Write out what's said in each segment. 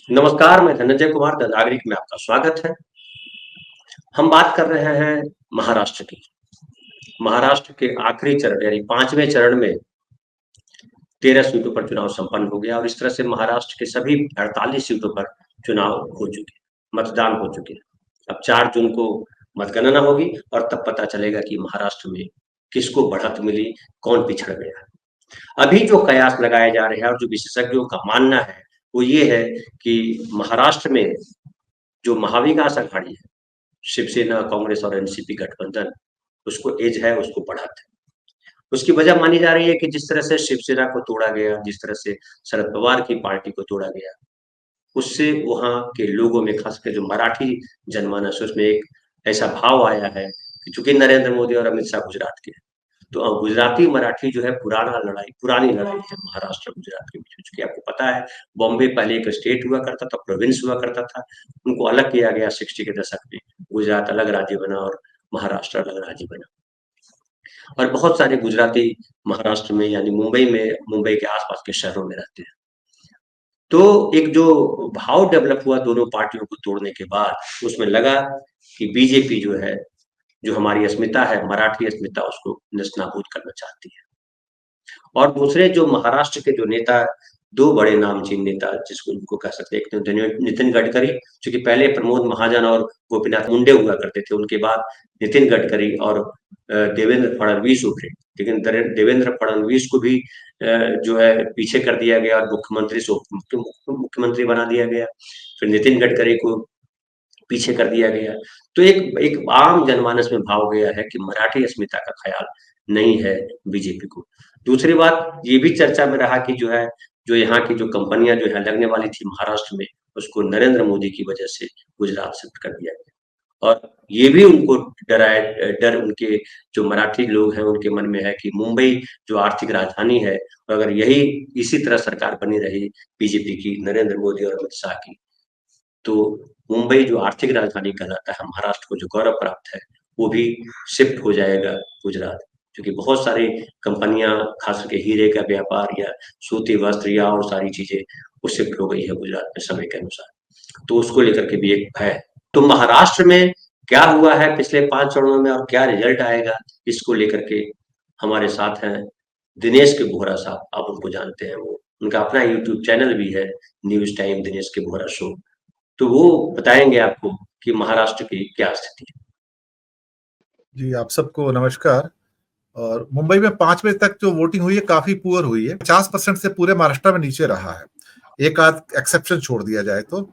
नमस्कार, मैं धनंजय कुमार द नागरिक में आपका स्वागत है। हम बात कर रहे हैं महाराष्ट्र की। महाराष्ट्र के आखिरी चरण यानी 5वें चरण में 13 सीटों पर चुनाव संपन्न हो गया और इस तरह से महाराष्ट्र के सभी 48 सीटों पर चुनाव हो चुके, मतदान हो चुके हैं। अब 4 जून को मतगणना होगी और तब पता चलेगा कि महाराष्ट्र में किसको बढ़त मिली, कौन पिछड़ गया। अभी जो कयास लगाए जा रहे हैं और जो विशेषज्ञों का मानना है, वो ये है कि महाराष्ट्र में जो महाविकास अघाड़ी है, शिवसेना, कांग्रेस और एनसीपी गठबंधन, उसको एज है, उसको बढ़त है। उसकी वजह मानी जा रही है कि जिस तरह से शिवसेना को तोड़ा गया, जिस तरह से शरद पवार की पार्टी को तोड़ा गया, उससे वहाँ के लोगों में खासकर जो मराठी जनमानस है, उसमें एक ऐसा भाव आया है कि चूंकि नरेंद्र मोदी और अमित शाह गुजरात के हैं, तो गुजराती मराठी जो है पुरानी लड़ाई है महाराष्ट्र और गुजरात के बीच में। चूंकि आपको पता है, बॉम्बे पहले एक स्टेट हुआ करता था, प्रोविंस हुआ करता था, उनको अलग किया गया 60 के दशक में। गुजरात अलग राज्य बना और महाराष्ट्र अलग राज्य बना। और बहुत सारे गुजराती महाराष्ट्र में यानी मुंबई के आसपास के शहरों में रहते हैं। तो एक जो भाव डेवलप हुआ दोनों पार्टियों को तोड़ने के बाद, उसमें लगा कि बीजेपी जो है, जो हमारी अस्मिता है, मराठी अस्मिता, उसको नेस्तनाबूद करना चाहती है। और दूसरे जो महाराष्ट्र के जो नेता, 2 बड़े नामचीन नेता जिसको उनको कह सकते हैं, एक तो नितिन गडकरी, जो कि पहले प्रमोद महाजन और गोपीनाथ मुंडे हुआ करते थे, उनके बाद नितिन गडकरी और देवेंद्र फडणवीस उभरे। लेकिन देवेंद्र फडणवीस को भी जो है पीछे कर दिया गया और मुख्यमंत्री से मुख्यमंत्री बना दिया गया। फिर नितिन गडकरी को पीछे कर दिया गया। तो एक एक आम जनमानस में भाव गया है कि मराठी अस्मिता का ख्याल नहीं है बीजेपी को। दूसरी बात ये भी चर्चा में रहा कि जो यहाँ की जो कंपनियां जो यहाँ लगने वाली थी महाराष्ट्र में, उसको नरेंद्र मोदी की वजह से गुजरात शिफ्ट कर दिया गया। और ये भी उनको डर उनके जो मराठी लोग हैं उनके मन में है कि मुंबई जो आर्थिक राजधानी है, अगर यही इसी तरह सरकार बनी रही बीजेपी की, नरेंद्र मोदी और अमित शाह की, तो मुंबई जो आर्थिक राजधानी कहलाता है महाराष्ट्र को, जो गौरव प्राप्त है, वो भी शिफ्ट हो जाएगा गुजरात। क्योंकि बहुत सारी कंपनियां, खास करके हीरे का व्यापार या सूती वस्त्र या और सारी चीजें, वो शिफ्ट हो गई है गुजरात में समय के अनुसार। तो उसको लेकर के भी एक भय है। तो महाराष्ट्र में क्या हुआ है पिछले 5 चरणों में और क्या रिजल्ट आएगा, इसको लेकर के हमारे साथ हैं दिनेश के बोहरा साहब। आप उनको जानते हैं, वो उनका अपना यूट्यूब चैनल भी है, न्यूज टाइम दिनेश के बोहरा शो। तो वो बताएंगे आपको कि महाराष्ट्र की क्या स्थिति है। जी, आप सबको नमस्कार। और मुंबई में 5 बजे तक जो वोटिंग हुई है काफी पुअर हुई है। 50% से पूरे महाराष्ट्र में नीचे रहा है, एक आध एक्सेप्शन छोड़ दिया जाए तो।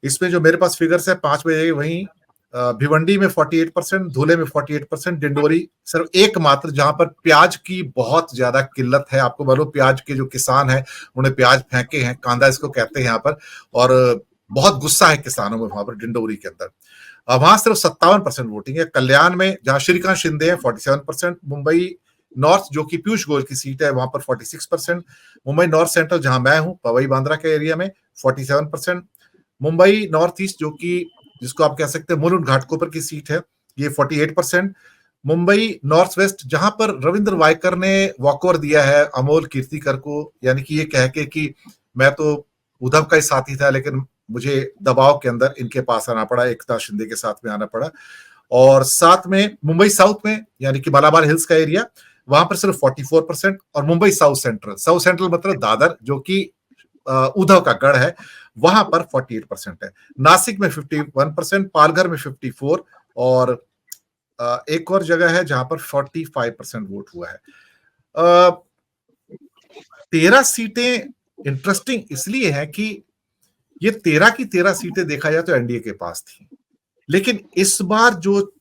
इसमें जो मेरे पास फिगर्स है 5 बजे, वहीं भिवंडी में 48%, धुले में 48%, डिंडोरी सिर्फ एकमात्र जहां पर प्याज की बहुत ज्यादा किल्लत है। आपको मालूम, प्याज के जो किसान है उन्हें प्याज फेंके हैं, कांदा इसको कहते हैं यहाँ पर, और बहुत गुस्सा है किसानों में वहां पर डिंडोरी के अंदर। वहां सिर्फ 57% वोटिंग है। कल्याण में जहां श्रीकांत शिंदे है 47%, मुंबई नॉर्थ जो कि पीयूष गोयल की सीट है वहां पर 46%, मुंबई नॉर्थ सेंट्रल जहां मैं हूं पवई बांद्रा के एरिया में 47%, मुंबई नॉर्थ ईस्ट जो कि जिसको आप कह सकते हैं मुलुंड घाटकोपर की सीट है, ये 48%, मुंबई नॉर्थ वेस्ट जहां पर रविंद्र वायकर ने वॉकओवर दिया है अमोल कीर्तिकर को, यानी कि ये कह के कि मैं तो उद्धव का ही साथी था लेकिन मुझे दबाव के अंदर इनके पास आना पड़ा, एकनाथ शिंदे के साथ में आना पड़ा। और साथ में मुंबई साउथ में यानी कि मालाबार हिल्स का एरिया, वहां पर सिर्फ 44%, और मुंबई साउथ सेंट्रल मतलब दादर जो कि उद्धव का गढ़ है, वहां पर 48% है। नासिक में 51%, पालघर में 54%, और एक और जगह है जहां पर 45% वोट हुआ है। 13 सीटें इंटरेस्टिंग इसलिए है कि ये 13 की 13 सीटें देखा जाए तो एनडीए के पास थी, लेकिन इस बार जो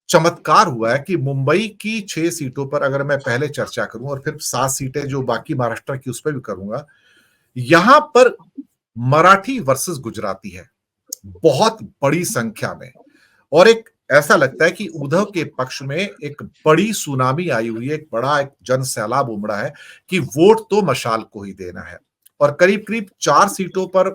चमत्कार हुआ है कि मुंबई की 6 सीटों पर अगर मैं पहले चर्चा करूं और फिर 7 सीटें जो बाकी महाराष्ट्र की उस पर भी करूंगा, यहां पर मराठी वर्सेस गुजराती है बहुत बड़ी संख्या में। और एक ऐसा लगता है कि उद्धव के पक्ष में एक बड़ी सुनामी आई हुई है, एक जन सैलाब उमड़ा है कि वोट तो मशाल को ही देना है। और करीब करीब 4 सीटों पर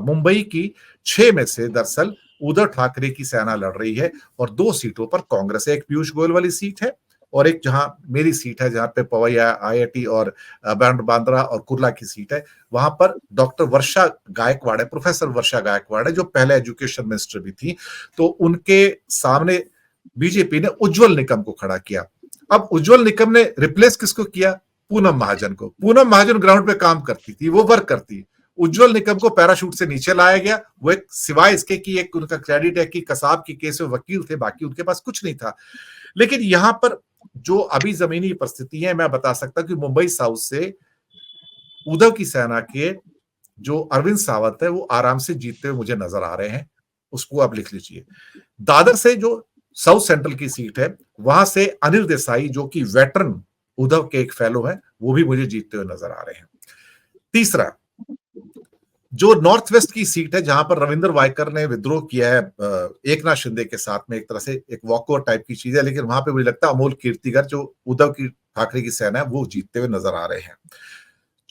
मुंबई की 6 में से दरअसल उद्धव ठाकरे की सेना लड़ रही है, और 2 सीटों पर कांग्रेस है। एक पीयूष गोयल वाली सीट है और एक जहां मेरी सीट है, जहां पे पवई IIT और बांद्रा और कुर्ला की सीट है, वहां पर डॉक्टर वर्षा गायकवाड़ है, प्रोफेसर वर्षा गायकवाड़ है, जो पहले एजुकेशन मिनिस्टर भी थी। तो उनके सामने बीजेपी ने उज्जवल निकम को खड़ा किया। अब उज्जवल निकम ने रिप्लेस किसको किया? पूनम महाजन को। पूनम महाजन ग्राउंड पे काम करती थी, वो वर्क करती। उज्जवल निकम को पैराशूट से नीचे लाया गया। वो एक सिवाय इसके कि एक उनका क्रेडिट है कि कसाब के केस में वकील थे, बाकी उनके पास कुछ नहीं था। लेकिन यहां पर जो अभी जमीनी परिस्थिति है, मैं बता सकता कि मुंबई साउथ से उद्धव की सेना के जो अरविंद सावंत है, वो आराम से जीतते हुए मुझे नजर आ रहे हैं। उसको आप लिख लीजिए। दादर से जो साउथ सेंट्रल की सीट है, वहां से अनिल देसाई, जो कि वेटरन उद्धव के एक फेलो है, वो भी मुझे जीतते हुए नजर आ रहे हैं। तीसरा, जो नॉर्थ वेस्ट की सीट है, जहां पर रविंद्र वायकर ने विद्रोह किया है एकनाथ शिंदे के साथ में, एक तरह से एक वॉकओवर टाइप की चीज है, लेकिन वहां पे मुझे लगता है अमोल कीर्तिकर, जो उद्धव की ठाकरे की सेना है, वो जीतते हुए नजर आ रहे हैं।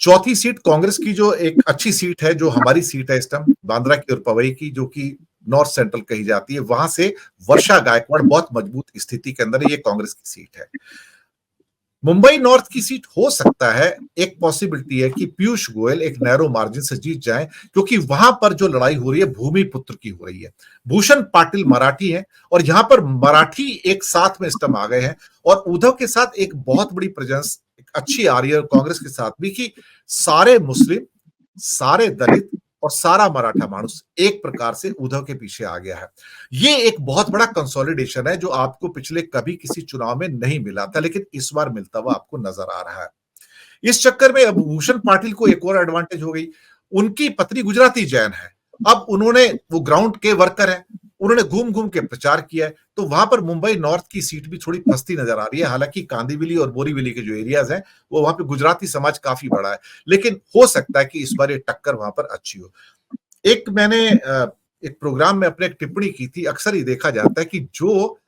चौथी सीट कांग्रेस की, जो एक अच्छी सीट है, जो हमारी सीट है इस टाइम, बांद्रा की और पवई की, जो कि नॉर्थ सेंट्रल कही जाती है, वहां से वर्षा गायकवाड़ बहुत मजबूत स्थिति के अंदर है, ये कांग्रेस की सीट है। मुंबई नॉर्थ की सीट हो सकता है, एक पॉसिबिलिटी है कि पीयूष गोयल एक नैरो मार्जिन से जीत जाए, क्योंकि वहां पर जो लड़ाई हो रही है भूमि पुत्र की हो रही है। भूषण पाटिल मराठी है, और यहां पर मराठी एक साथ में इस्टम आ गए हैं, और उद्धव के साथ एक बहुत बड़ी प्रेजेंस अच्छी आ रही है, और कांग्रेस के साथ भी, कि सारे मुस्लिम, सारे दलित और सारा मराठा मानुस एक प्रकार से उद्धव के पीछे आ गया है। ये एक बहुत बड़ा कंसोलिडेशन है, जो आपको पिछले कभी किसी चुनाव में नहीं मिला था, लेकिन इस बार मिलता हुआ आपको नजर आ रहा है। इस चक्कर में अब भूषण पाटिल को एक और एडवांटेज हो गई। उनकी पत्नी गुजराती जैन है। अब उन्होंने, वो ग्राउंड के वर्कर है, उन्होंने घूम घूम के प्रचार किया है, तो वहां पर मुंबई नॉर्थ की सीट भी थोड़ी फंसती नजर आ रही है। हालांकि कांदिवली और बोरीवली के जो एरियाज हैं, वो वहां पे गुजराती समाज काफी बड़ा है, लेकिन हो सकता है कि इस बार ये टक्कर वहां पर अच्छी हो। एक मैंने एक प्रोग्राम में अपने एक टिप्पणी की थी, अक्सर ही देखा जाता है कि जो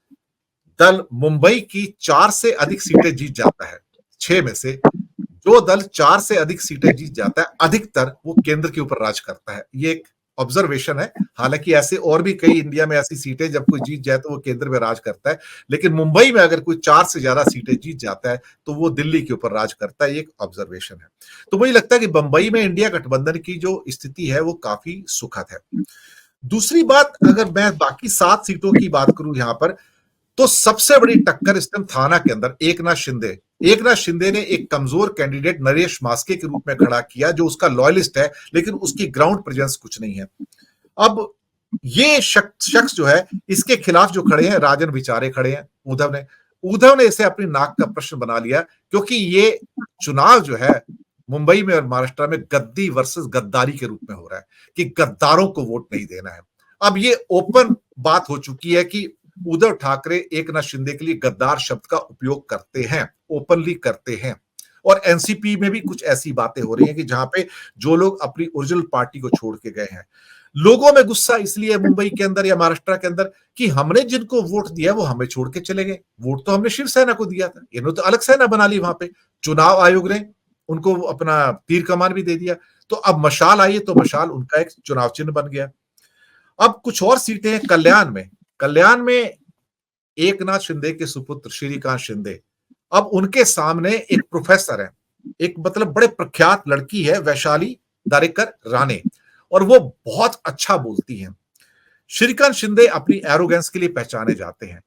दल मुंबई की 4 से अधिक सीटें जीत जाता है, 6 में से जो दल 4 से अधिक सीटें जीत जाता है, अधिकतर वो केंद्र के ऊपर राज करता है। ये एक ऑब्जर्वेशन है। हालांकि ऐसे और भी कई इंडिया में ऐसी सीटें, जब कोई जीत जाए तो वो केंद्र में राज करता है, लेकिन मुंबई में अगर कोई 4 से ज्यादा सीटें जीत जाता है तो वो दिल्ली के ऊपर राज करता है। ये एक ऑब्जर्वेशन है। तो मुझे लगता है कि बंबई में इंडिया गठबंधन की जो स्थिति है, वो काफी सुखद है। दूसरी बात, अगर मैं बाकी 7 सीटों की बात करूं यहां पर, तो सबसे बड़ी टक्कर इस टाइम थाना के अंदर एकनाथ शिंदे ने एक कमजोर कैंडिडेट नरेश मास्के के रूप में खड़ा किया, जो उसका लॉयलिस्ट है, लेकिन उसकी ग्राउंड प्रेजेंस कुछ नहीं है। अब ये शख्स जो है, इसके खिलाफ जो खड़े हैं, राजन विचारे खड़े हैं। उद्धव ने इसे अपनी नाक का प्रश्न बना लिया, क्योंकि ये चुनाव जो है मुंबई में और महाराष्ट्र में गद्दी वर्सेस गद्दारी के रूप में हो रहा है, कि गद्दारों को वोट नहीं देना है। अब ये ओपन बात हो चुकी है कि उद्धव ठाकरे एकनाथ शिंदे के लिए गद्दार शब्द का उपयोग करते हैं, ओपनली करते हैं। और एनसीपी में भी कुछ ऐसी बातें हो रही हैं कि जहां पे जो लोग अपनी ओरिजिनल पार्टी को छोड़ के गए हैं, लोगों में गुस्सा इसलिए मुंबई के अंदर या महाराष्ट्र के अंदर कि हमने जिनको वोट दिया वो हमें छोड़ के चले गए। वोट तो हमने शिवसेना को दिया था, इन्होंने तो अलग सेना बना ली। वहां पे चुनाव आयोग ने उनको अपना तीर कमान भी दे दिया, तो अब मशाल आई है, तो मशाल उनका एक चुनाव चिन्ह बन गया। अब कुछ और सीटें हैं कल्याण में एकनाथ शिंदे के सुपुत्र श्रीकांत शिंदे, अब उनके सामने एक प्रोफेसर है, एक मतलब बड़े प्रख्यात लड़की है, वैशाली दारेकर राणे, और वो बहुत अच्छा बोलती हैं। श्रीकांत शिंदे अपनी एरोगेंस के लिए पहचाने जाते हैं।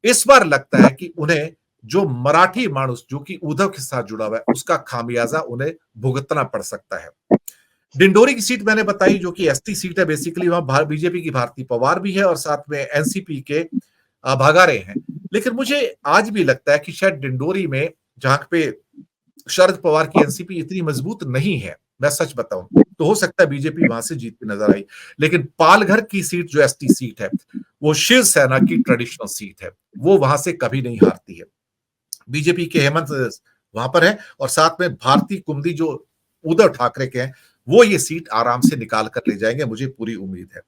इस बार लगता है कि उन्हें जो मराठी मानुस, जो कि उद्धव के साथ जुड़ा हुआ है, उसका खामियाजा उन्हें भुगतना पड़ सकता है। डिंडोरी की सीट मैंने बताई, जो कि एसटी सीट है बेसिकली, वहां बीजेपी की भारती पवार भी है और साथ में एनसीपी के भागारे हैं। लेकिन मुझे आज भी लगता है कि शायद डिंडोरी में, जहां पे शरद पवार की एनसीपी इतनी मजबूत नहीं है, मैं सच बताऊं, तो हो सकता है बीजेपी वहां से जीतती नजर आई। लेकिन पालघर की सीट जो एसटी सीट है, वो शिवसेना की ट्रेडिशनल सीट है, वो वहां से कभी नहीं हारती है। बीजेपी के हेमंत वहां पर है, और साथ में भारती कुमदी जो उद्धव ठाकरे के हैं, वो ये सीट आराम से निकाल कर ले जाएंगे, मुझे पूरी उम्मीद है।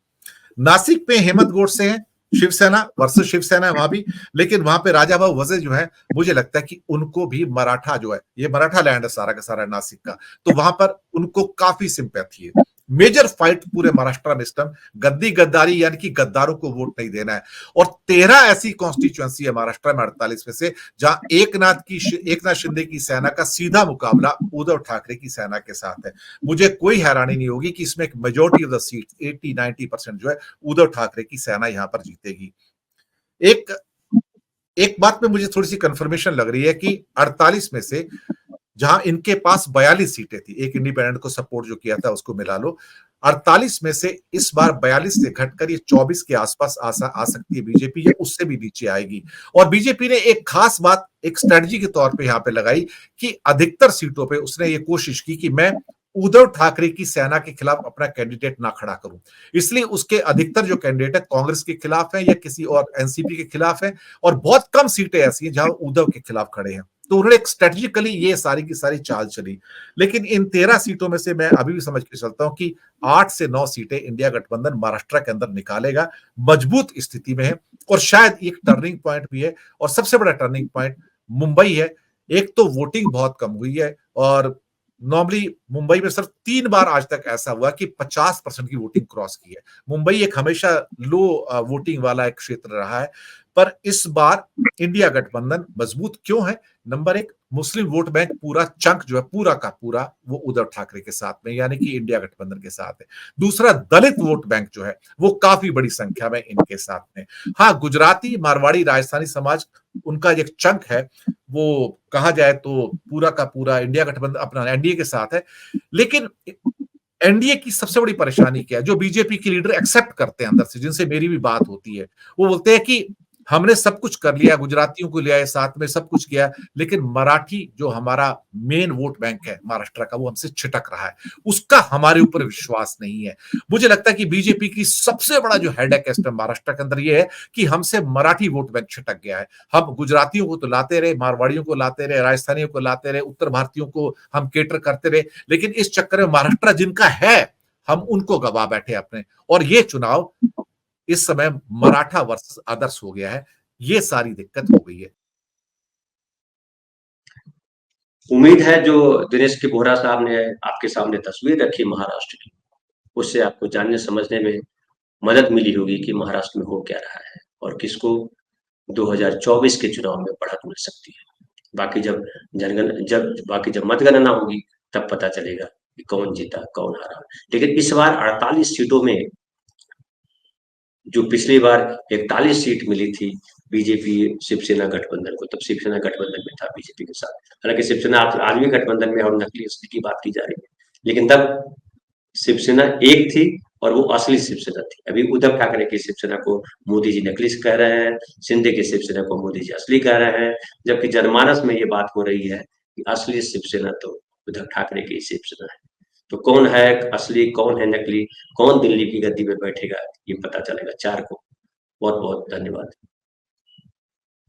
नासिक में हेमंत गोडसे हैं, शिवसेना वर्सेस शिवसेना है वहां भी, लेकिन वहां पे राजाभाऊ वजे जो है, मुझे लगता है कि उनको भी मराठा जो है, ये मराठा लैंड है सारा का सारा नासिक का, तो वहां पर उनको काफी सिंपैथी है। मेजर फाइट पूरे महाराष्ट्र में इस टाइम गद्दी गद्दारी यानी कि गद्दारों को वोट नहीं देना है। और 13 ऐसी कॉन्स्टिट्यूएंसी है महाराष्ट्र में 48 में से जहां एकनाथ शिंदे की सेना का सीधा मुकाबला उद्धव ठाकरे की सेना के साथ है। मुझे कोई हैरानी नहीं होगी कि इसमें एक मेजोरिटी ऑफ द सीट 80-90% जो है उद्धव ठाकरे की सेना यहां पर जीतेगी। एक एक बात में मुझे थोड़ी सी कंफर्मेशन लग रही है कि 48 में से जहां इनके पास 42 सीटें थी, एक इंडिपेंडेंट को सपोर्ट जो किया था उसको मिला लो, 48 में से इस बार 42 से घटकर ये 24 के आसपास आ सकती है बीजेपी, या उससे भी नीचे आएगी। और बीजेपी ने एक खास बात एक स्ट्रेटजी के तौर पे यहां पे लगाई कि अधिकतर सीटों पे उसने ये कोशिश की कि मैं उद्धव ठाकरे की सेना के खिलाफ अपना कैंडिडेट ना खड़ा करूं। इसलिए उसके अधिकतर जो कैंडिडेट है कांग्रेस के खिलाफ है या किसी और एनसीपी के खिलाफ है, और बहुत कम सीटें ऐसी हैं जहां उद्धव के खिलाफ खड़े हैं। तो उन्होंने एक स्ट्रेटेजिकली ये सारी की सारी चाल चली। लेकिन इन 13 सीटों में से मैं अभी भी समझ के चलता हूं कि 8 से 9 सीटें इंडिया गठबंधन महाराष्ट्र के अंदर निकालेगा, मजबूत स्थिति में है। और शायद एक टर्निंग पॉइंट भी है, और सबसे बड़ा टर्निंग पॉइंट मुंबई है। एक तो वोटिंग बहुत कम हुई है, और नॉर्मली मुंबई में सिर्फ 3 बार आज तक ऐसा हुआ कि 50% की वोटिंग क्रॉस की है। मुंबई एक हमेशा लो वोटिंग वाला एक क्षेत्र रहा है, पर इस बार इंडिया गठबंधन मजबूत क्यों है? नंबर 1, मुस्लिम वोट बैंक पूरा चंक जो है पूरा का पूरा वो उद्धव ठाकरे के साथ में यानी कि इंडिया गठबंधन के साथ है। दूसरा, दलित वोट बैंक जो है वो काफी बड़ी संख्या में इनके साथ में। हाँ, गुजराती, मारवाड़ी, राजस्थानी समाज उनका एक चंक है, वो कहा जाए तो पूरा का पूरा इंडिया गठबंधन अपना एनडीए के साथ है। लेकिन एनडीए की सबसे बड़ी परेशानी क्या है, जो बीजेपी के लीडर एक्सेप्ट करते हैं अंदर से, जिनसे मेरी भी बात होती है, वो बोलते हैं कि हमने सब कुछ कर लिया, गुजरातियों को ले आए साथ में, सब कुछ किया, लेकिन मराठी जो हमारा मेन वोट बैंक है महाराष्ट्र का, वो हमसे छिटक रहा है, उसका हमारे ऊपर विश्वास नहीं है। मुझे लगता है कि बीजेपी की सबसे बड़ा जो हेडेक है महाराष्ट्र के अंदर ये है कि हमसे मराठी वोट बैंक छिटक गया है। हम गुजरातियों को तो लाते रहे, मारवाड़ियों को लाते रहे, राजस्थानियों को लाते रहे, उत्तर भारतीयों को हम केटर करते रहे, लेकिन इस चक्कर में महाराष्ट्र जिनका है हम उनको गवा बैठे अपने। और ये चुनाव इस समय मराठा वर्सेस अदर्स हो गया है, ये सारी दिक्कत हो गई है। उम्मीद है जो दिनेश के बोहरा साहब ने आपके सामने तस्वीर रखी महाराष्ट्र की, उससे आपको जानने समझने में मदद मिली होगी कि महाराष्ट्र में हो क्या रहा है और किसको 2024 के चुनाव में बढ़त मिल सकती है। बाकी जब मतगणना होगी तब पता चलेगा कि कौन जीता कौन हारा। लेकिन इस बार 48 सीटों में जो पिछली बार 41 सीट मिली थी बीजेपी शिवसेना गठबंधन को, तब शिवसेना गठबंधन में था बीजेपी के साथ। हालांकि शिवसेना आज भी गठबंधन में और नकली असली की बात की जा रही है, लेकिन तब शिवसेना एक थी और वो असली शिवसेना थी। अभी उद्धव ठाकरे की शिवसेना को मोदी जी नकली कह रहे हैं, शिंदे की शिवसेना को मोदी जी असली कह रहे हैं, जबकि जनमानस में ये बात हो रही है कि असली शिवसेना तो उद्धव ठाकरे की शिवसेना है। तो कौन है असली, कौन है नकली, कौन दिल्ली की गद्दी पे बैठेगा, ये पता चलेगा 4 को। बहुत बहुत धन्यवाद।